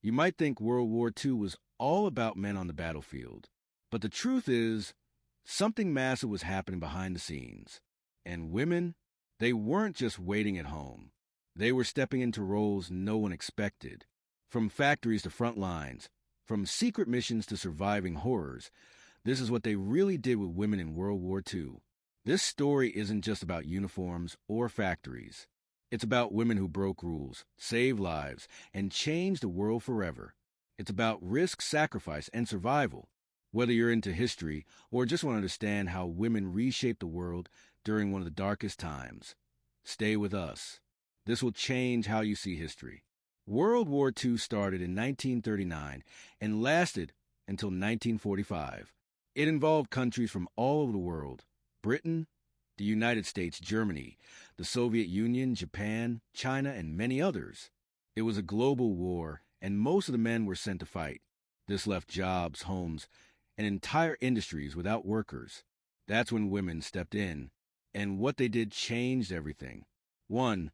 You might think World War II was all about men on the battlefield, but the truth is, something massive was happening behind the scenes. And women, they weren't just waiting at home. They were stepping into roles no one expected. From factories to front lines, from secret missions to surviving horrors, this is what they really did with women in World War II. This story isn't just about uniforms or factories. It's about women who broke rules, saved lives, and changed the world forever. It's about risk, sacrifice, and survival. Whether you're into history or just want to understand how women reshaped the world during one of the darkest times, stay with us. This will change how you see history. World War II started in 1939 and lasted until 1945. It involved countries from all over the world: Britain, the United States, Germany, the Soviet Union, Japan, China, and many others. It was a global war, and most of the men were sent to fight. This left jobs, homes, and entire industries without workers. That's when women stepped in, and what they did changed everything. 1.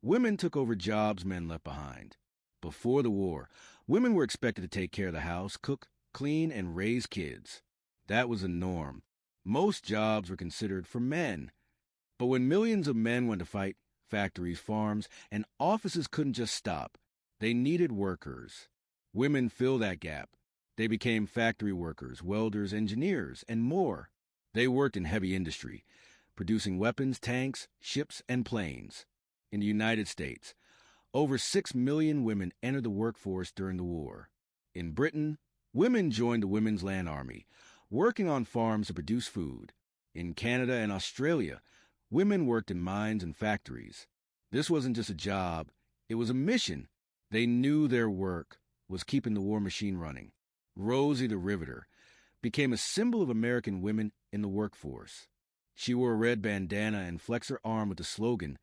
Women took over jobs men left behind. Before the war, women were expected to take care of the house, cook, clean, and raise kids. That was the norm. Most jobs were considered for men. But when millions of men went to fight, factories, farms, and offices couldn't just stop. They needed workers. Women filled that gap. They became factory workers, welders, engineers, and more. They worked in heavy industry, producing weapons, tanks, ships, and planes. In the United States, over 6 million women entered the workforce during the war. In Britain, women joined the Women's Land Army, working on farms to produce food. In Canada and Australia, women worked in mines and factories. This wasn't just a job, it was a mission. They knew their work was keeping the war machine running. Rosie the Riveter became a symbol of American women in the workforce. She wore a red bandana and flexed her arm with the slogan,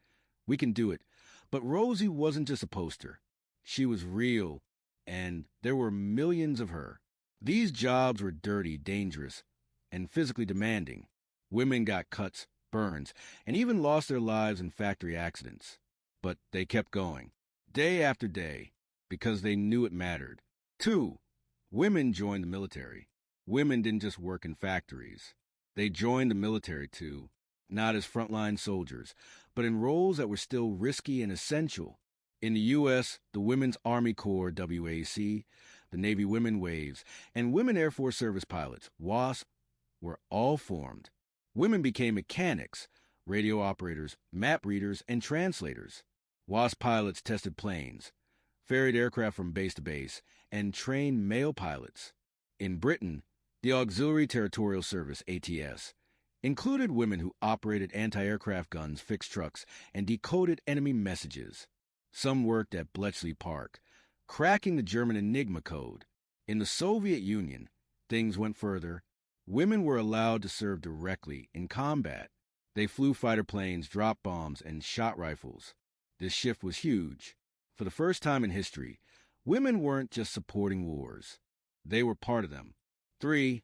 "We can do it." But Rosie wasn't just a poster. She was real, and there were millions of her. These jobs were dirty, dangerous, and physically demanding. Women got cuts, burns, and even lost their lives in factory accidents. But they kept going, day after day, because they knew it mattered. 2. Women joined the military. Women didn't just work in factories. They joined the military too, not as frontline soldiers, but in roles that were still risky and essential. In the U.S., the Women's Army Corps, WWII, the Navy Women Waves, and Women Air Force Service Pilots, WASP, were all formed. Women became mechanics, radio operators, map readers, and translators. WASP pilots tested planes, ferried aircraft from base to base, and trained male pilots. In Britain, the Auxiliary Territorial Service, ATS, included women who operated anti-aircraft guns, fixed trucks, and decoded enemy messages. Some worked at Bletchley Park, cracking the German Enigma code. In the Soviet Union, things went further. Women were allowed to serve directly in combat. They flew fighter planes, dropped bombs, and shot rifles. This shift was huge. For the first time in history, women weren't just supporting wars. They were part of them. 3.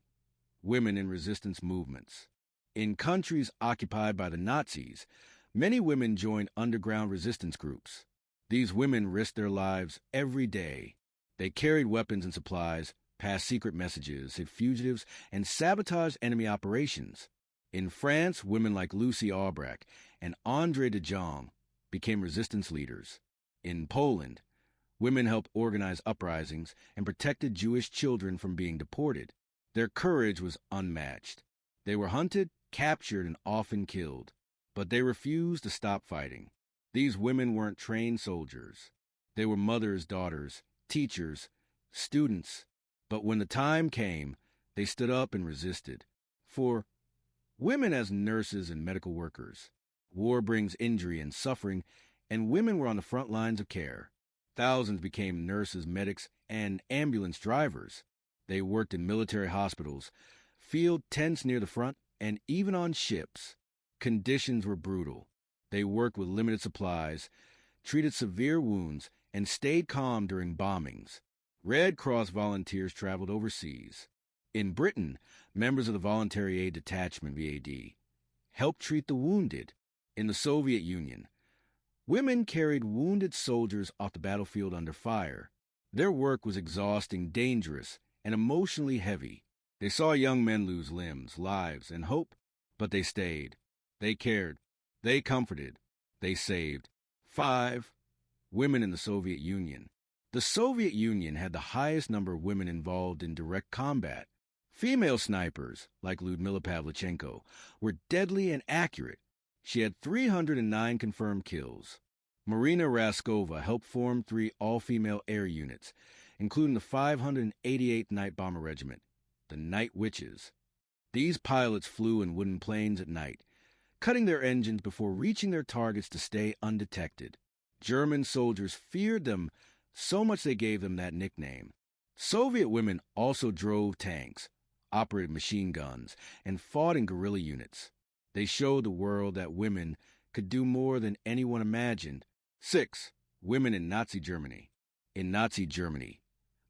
Women in resistance movements. In countries occupied by the Nazis, many women joined underground resistance groups. These women risked their lives every day. They carried weapons and supplies, passed secret messages, hid fugitives, and sabotaged enemy operations. In France, women like Lucy Aubrac and André de Jong became resistance leaders. In Poland, women helped organize uprisings and protected Jewish children from being deported. Their courage was unmatched. They were hunted, captured, and often killed, but they refused to stop fighting. These women weren't trained soldiers. They were mothers, daughters, teachers, students. But when the time came, they stood up and resisted. For women as nurses and medical workers, war brings injury and suffering, and women were on the front lines of care. Thousands became nurses, medics, and ambulance drivers. They worked in military hospitals, field tents near the front, and even on ships. Conditions were brutal. They worked with limited supplies, treated severe wounds, and stayed calm during bombings. Red Cross volunteers traveled overseas. In Britain, members of the Voluntary Aid Detachment, VAD, helped treat the wounded. In the Soviet Union, women carried wounded soldiers off the battlefield under fire. Their work was exhausting, dangerous, and emotionally heavy. They saw young men lose limbs, lives, and hope, but they stayed. They cared. They comforted. They saved. 5. Women in the Soviet Union. The Soviet Union had the highest number of women involved in direct combat. Female snipers, like Lyudmila Pavlichenko, were deadly and accurate. She had 309 confirmed kills. Marina Raskova helped form 3 all-female air units, including the 588th Night Bomber Regiment, the Night Witches. These pilots flew in wooden planes at night, cutting their engines before reaching their targets to stay undetected. German soldiers feared them so much they gave them that nickname. Soviet women also drove tanks, operated machine guns, and fought in guerrilla units. They showed the world that women could do more than anyone imagined. 6. Women in Nazi Germany. In Nazi Germany,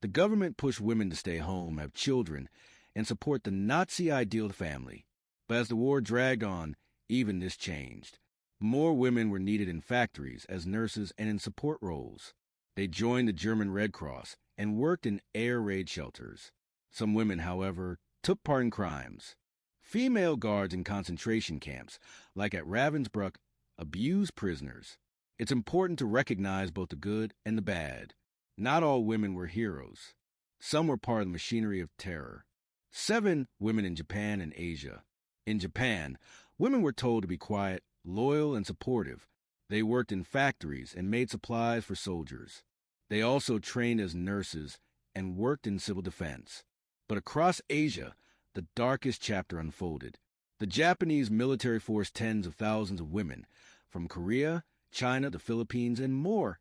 the government pushed women to stay home, have children, and support the Nazi ideal family. But as the war dragged on, even this changed. More women were needed in factories, as nurses, and in support roles. They joined the German Red Cross and worked in air raid shelters. Some women, however, took part in crimes. Female guards in concentration camps, like at Ravensbrück, abused prisoners. It's important to recognize both the good and the bad. Not all women were heroes. Some were part of the machinery of terror. 7. Women in Japan and Asia. In Japan, women were told to be quiet, loyal, and supportive. They worked in factories and made supplies for soldiers. They also trained as nurses and worked in civil defense. But across Asia, the darkest chapter unfolded. The Japanese military forced tens of thousands of women, from Korea, China, the Philippines, and more,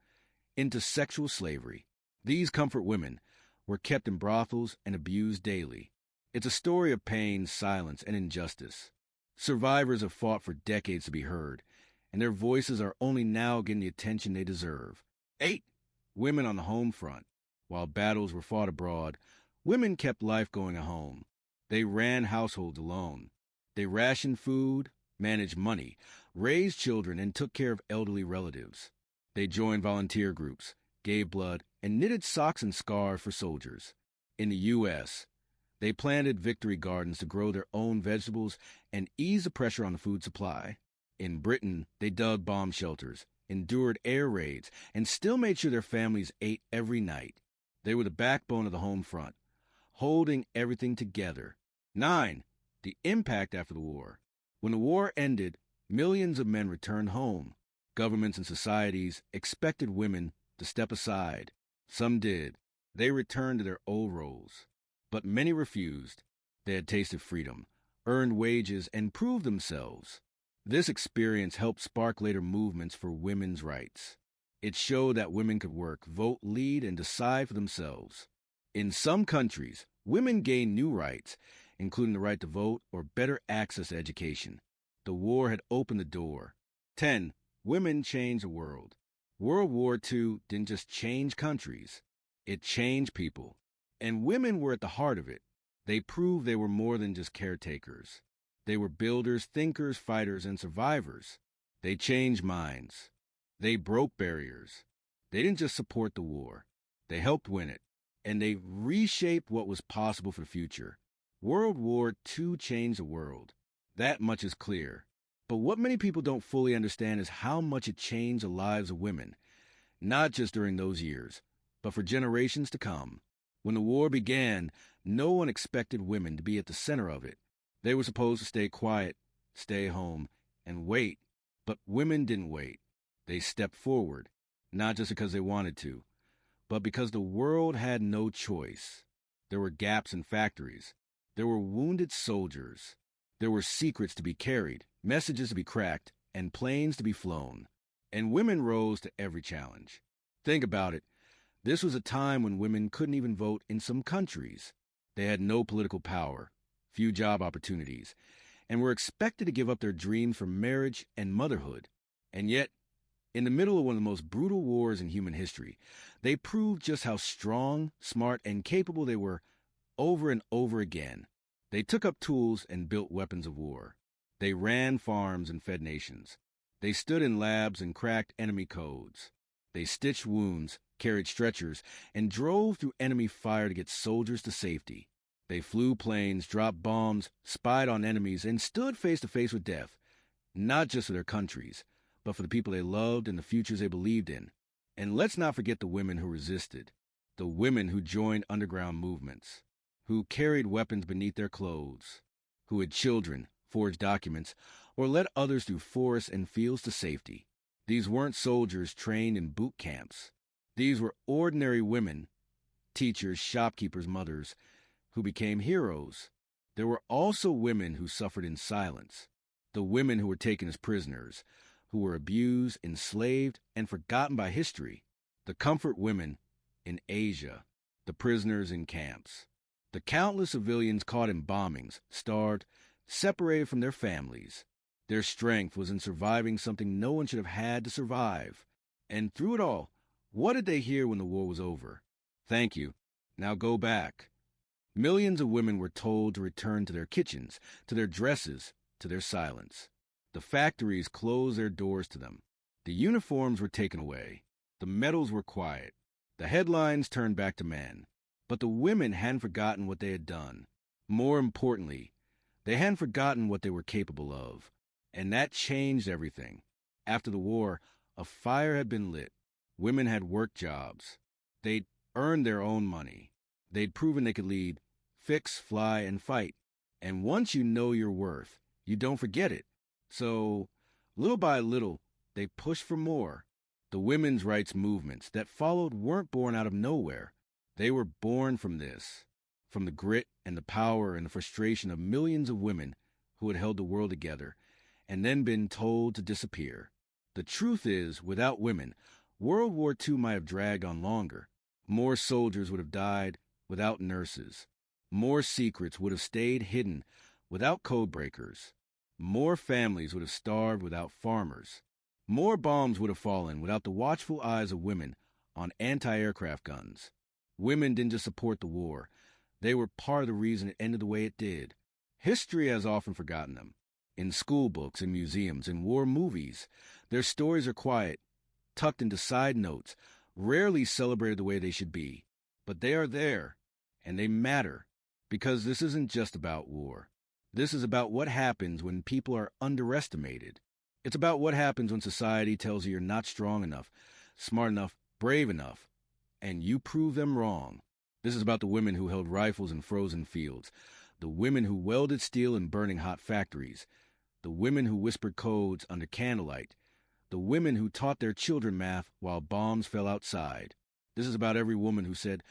into sexual slavery. These comfort women were kept in brothels and abused daily. It's a story of pain, silence, and injustice. Survivors have fought for decades to be heard, and their voices are only now getting the attention they deserve. 8. Women on the home front. While battles were fought abroad, women kept life going at home. They ran households alone. They rationed food, managed money, raised children, and took care of elderly relatives. They joined volunteer groups, gave blood, and knitted socks and scarves for soldiers. In the U.S., they planted victory gardens to grow their own vegetables and ease the pressure on the food supply. In Britain, they dug bomb shelters, endured air raids, and still made sure their families ate every night. They were the backbone of the home front, holding everything together. 9. The impact after the war. When the war ended, millions of men returned home. Governments and societies expected women to step aside. Some did. They returned to their old roles. But many refused. They had tasted freedom, earned wages, and proved themselves. This experience helped spark later movements for women's rights. It showed that women could work, vote, lead, and decide for themselves. In some countries, women gained new rights, including the right to vote or better access to education. The war had opened the door. 10. Women changed the world. World War II didn't just change countries. It changed people. And women were at the heart of it. They proved they were more than just caretakers. They were builders, thinkers, fighters, and survivors. They changed minds. They broke barriers. They didn't just support the war. They helped win it. And they reshaped what was possible for the future. World War II changed the world. That much is clear. But what many people don't fully understand is how much it changed the lives of women, not just during those years, but for generations to come. When the war began, no one expected women to be at the center of it. They were supposed to stay quiet, stay home, and wait. But women didn't wait. They stepped forward, not just because they wanted to, but because the world had no choice. There were gaps in factories. There were wounded soldiers. There were secrets to be carried, messages to be cracked, and planes to be flown. And women rose to every challenge. Think about it. This was a time when women couldn't even vote in some countries. They had no political power, few job opportunities, and were expected to give up their dreams for marriage and motherhood. And yet, in the middle of one of the most brutal wars in human history, they proved just how strong, smart, and capable they were over and over again. They took up tools and built weapons of war. They ran farms and fed nations. They stood in labs and cracked enemy codes. They stitched wounds, carried stretchers, and drove through enemy fire to get soldiers to safety. They flew planes, dropped bombs, spied on enemies, and stood face to face with death, not just for their countries, but for the people they loved and the futures they believed in. And let's not forget the women who resisted, the women who joined underground movements, who carried weapons beneath their clothes, who had children, forged documents, or led others through forests and fields to safety. These weren't soldiers trained in boot camps. These were ordinary women, teachers, shopkeepers, mothers, who became heroes. There were also women who suffered in silence, the women who were taken as prisoners, who were abused, enslaved, and forgotten by history, the comfort women in Asia, the prisoners in camps, the countless civilians caught in bombings, starved, separated from their families. Their strength was in surviving something no one should have had to survive. And through it all, what did they hear when the war was over? Thank you. Now go back. Millions of women were told to return to their kitchens, to their dresses, to their silence. The factories closed their doors to them. The uniforms were taken away. The medals were quiet. The headlines turned back to men. But the women hadn't forgotten what they had done. More importantly, they hadn't forgotten what they were capable of. And that changed everything. After the war, a fire had been lit. Women had work jobs. They'd earned their own money. They'd proven they could lead, fix, fly, and fight. And once you know your worth, you don't forget it. So, little by little, they pushed for more. The women's rights movements that followed weren't born out of nowhere. They were born from this, from the grit and the power and the frustration of millions of women who had held the world together and then been told to disappear. The truth is, without women, World War II might have dragged on longer. More soldiers would have died without nurses. More secrets would have stayed hidden without code breakers. More families would have starved without farmers. More bombs would have fallen without the watchful eyes of women on anti-aircraft guns. Women didn't just support the war. They were part of the reason it ended the way it did. History has often forgotten them. In school books, in museums, in war movies, their stories are quiet, tucked into side notes, rarely celebrated the way they should be. But they are there, and they matter, because this isn't just about war. This is about what happens when people are underestimated. It's about what happens when society tells you you're not strong enough, smart enough, brave enough, and you prove them wrong. This is about the women who held rifles in frozen fields, the women who welded steel in burning hot factories, the women who whispered codes under candlelight, the women who taught their children math while bombs fell outside. This is about every woman who said,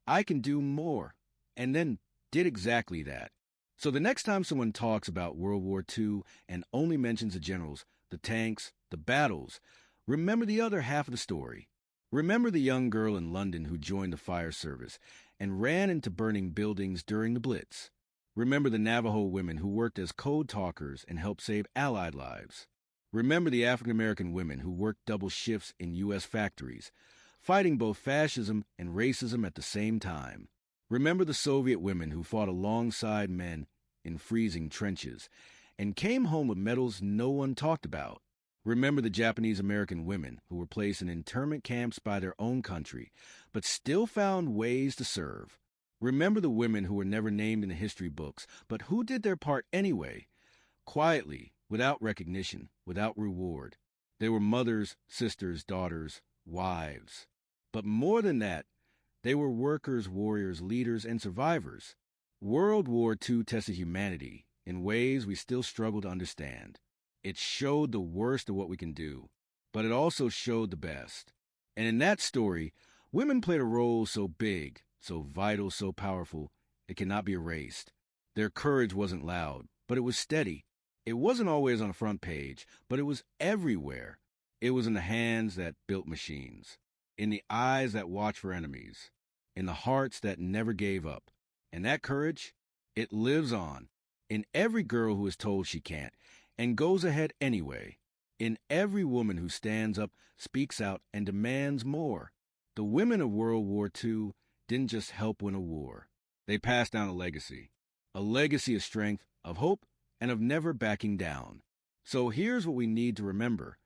I can do more, and then did exactly that. So the next time someone talks about World War II and only mentions the generals, the tanks, the battles, remember the other half of the story. Remember the young girl in London who joined the fire service and ran into burning buildings during the Blitz. Remember the Navajo women who worked as code talkers and helped save Allied lives. Remember the African American women who worked double shifts in U.S. factories, fighting both fascism and racism at the same time. Remember the Soviet women who fought alongside men in freezing trenches and came home with medals no one talked about. Remember the Japanese American women who were placed in internment camps by their own country, but still found ways to serve. Remember the women who were never named in the history books, but who did their part anyway, quietly, without recognition, without reward. They were mothers, sisters, daughters, wives. But more than that, they were workers, warriors, leaders, and survivors. World War II tested humanity in ways we still struggle to understand. It showed the worst of what we can do, but it also showed the best. And in that story, women played a role so big, so vital, so powerful, it cannot be erased. Their courage wasn't loud, but it was steady. It wasn't always on the front page, but it was everywhere. It was in the hands that built machines, in the eyes that watched for enemies, in the hearts that never gave up. And that courage, it lives on, in every girl who is told she can't, and goes ahead anyway, in every woman who stands up, speaks out, and demands more. The women of World War II didn't just help win a war. They passed down a legacy of strength, of hope, and of never backing down. So here's what we need to remember.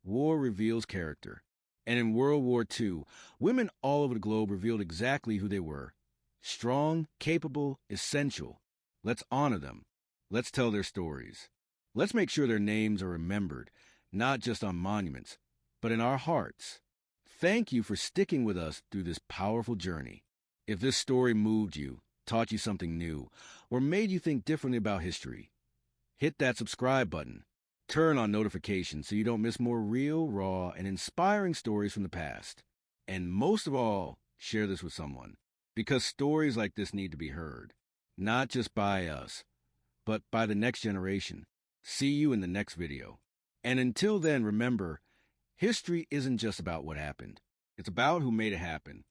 War reveals character. And in World War II, women all over the globe revealed exactly who they were. Strong, capable, essential. Let's honor them. Let's tell their stories. Let's make sure their names are remembered, not just on monuments, but in our hearts. Thank you for sticking with us through this powerful journey. If this story moved you, taught you something new, or made you think differently about history, hit that subscribe button. Turn on notifications so you don't miss more real, raw, and inspiring stories from the past. And most of all, share this with someone, because stories like this need to be heard, not just by us, but by the next generation. See you in the next video. And until then, remember, history isn't just about what happened. It's about who made it happen.